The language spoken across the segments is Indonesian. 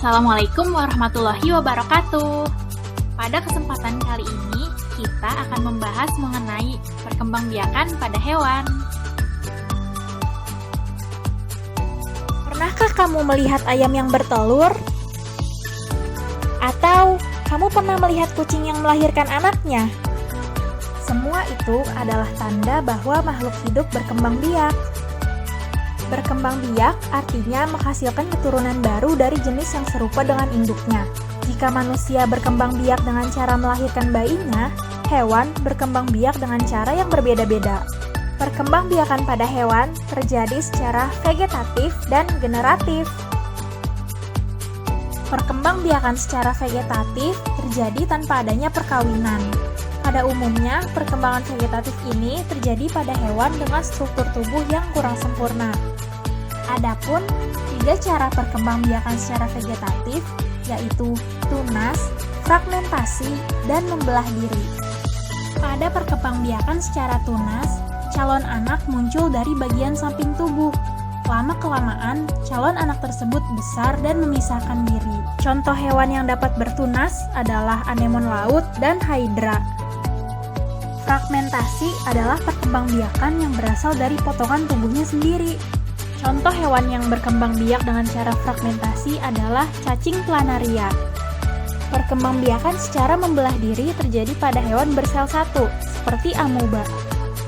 Assalamualaikum warahmatullahi wabarakatuh. Pada kesempatan kali ini, kita akan membahas mengenai perkembangbiakan pada hewan. Pernahkah kamu melihat ayam yang bertelur? Atau kamu pernah melihat kucing yang melahirkan anaknya? Semua itu adalah tanda bahwa makhluk hidup berkembang biak. Berkembang biak artinya menghasilkan keturunan baru dari jenis yang serupa dengan induknya. Jika manusia berkembang biak dengan cara melahirkan bayinya, hewan berkembang biak dengan cara yang berbeda-beda. Perkembangbiakan pada hewan terjadi secara vegetatif dan generatif. Perkembangbiakan secara vegetatif terjadi tanpa adanya perkawinan. Pada umumnya, perkembangan vegetatif ini terjadi pada hewan dengan struktur tubuh yang kurang sempurna. Adapun 3 cara perkembangbiakan secara vegetatif, yaitu tunas, fragmentasi, dan membelah diri. Pada perkembangbiakan secara tunas, calon anak muncul dari bagian samping tubuh. Lama-kelamaan, calon anak tersebut besar dan memisahkan diri. Contoh hewan yang dapat bertunas adalah anemon laut dan hydra. Fragmentasi adalah perkembangbiakan yang berasal dari potongan tubuhnya sendiri. Contoh hewan yang berkembang biak dengan cara fragmentasi adalah cacing planaria. Perkembangbiakan secara membelah diri terjadi pada hewan bersel satu, seperti amoeba.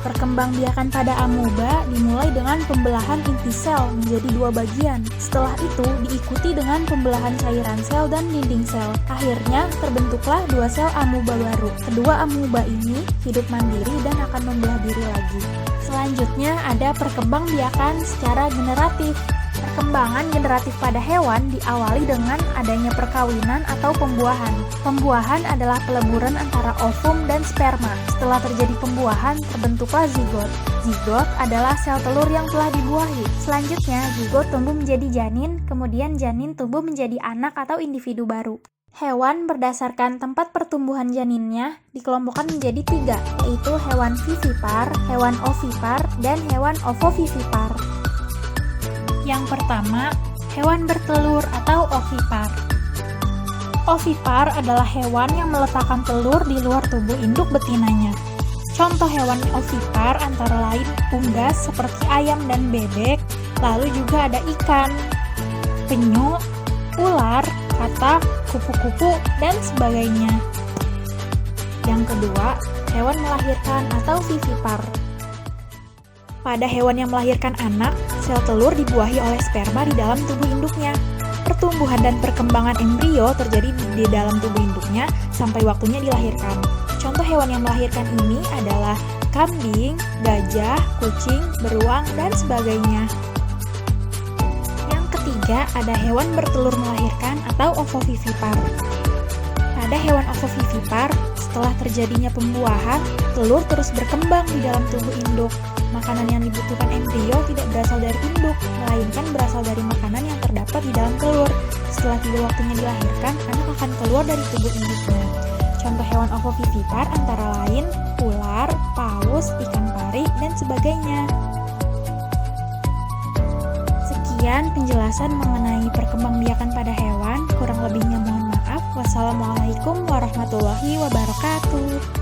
Perkembangbiakan pada amoeba dimulai dengan pembelahan inti sel menjadi 2 bagian. Setelah itu diikuti dengan pembelahan cairan sel dan dinding sel. Akhirnya terbentuklah 2 sel amoeba baru. Kedua amoeba ini hidup mandiri dan akan membelah diri lagi. Selanjutnya ada perkembangbiakan secara generatif. Perkembangan generatif pada hewan diawali dengan adanya perkawinan atau pembuahan. Pembuahan adalah peleburan antara ovum dan sperma. Setelah terjadi pembuahan, terbentuklah zigot. Zigot adalah sel telur yang telah dibuahi. Selanjutnya, zigot tumbuh menjadi janin, kemudian janin tumbuh menjadi anak atau individu baru. Hewan berdasarkan tempat pertumbuhan janinnya dikelompokkan menjadi 3, yaitu hewan vivipar, hewan ovipar, dan hewan ovovivipar. Yang pertama, hewan bertelur atau ovipar. Ovipar adalah hewan yang meletakkan telur di luar tubuh induk betinanya. Contoh hewan ovipar antara lain unggas seperti ayam dan bebek, lalu juga ada ikan, penyu, ular, katak, kupu-kupu, dan sebagainya. Yang kedua, hewan melahirkan atau vivipar. Pada hewan yang melahirkan anak, sel telur dibuahi oleh sperma di dalam tubuh induknya. Pertumbuhan dan perkembangan embrio terjadi di dalam tubuh induknya sampai waktunya dilahirkan. Contoh hewan yang melahirkan ini adalah kambing, gajah, kucing, beruang, dan sebagainya. Yang ketiga, ada hewan bertelur melahirkan atau ovovivipar. Pada hewan ovovivipar, setelah terjadinya pembuahan, telur terus berkembang di dalam tubuh induk. Makanan yang dibutuhkan embrio tidak berasal dari induk, melainkan berasal dari makanan yang terdapat di dalam telur. Setelah tiba waktunya dilahirkan, anak akan keluar dari tubuh induknya. Contoh hewan ovovivipar antara lain ular, paus, ikan pari, dan sebagainya. Sekian penjelasan mengenai perkembangbiakan pada hewan, kurang lebihnya mohon maaf. Wassalamualaikum warahmatullahi wabarakatuh.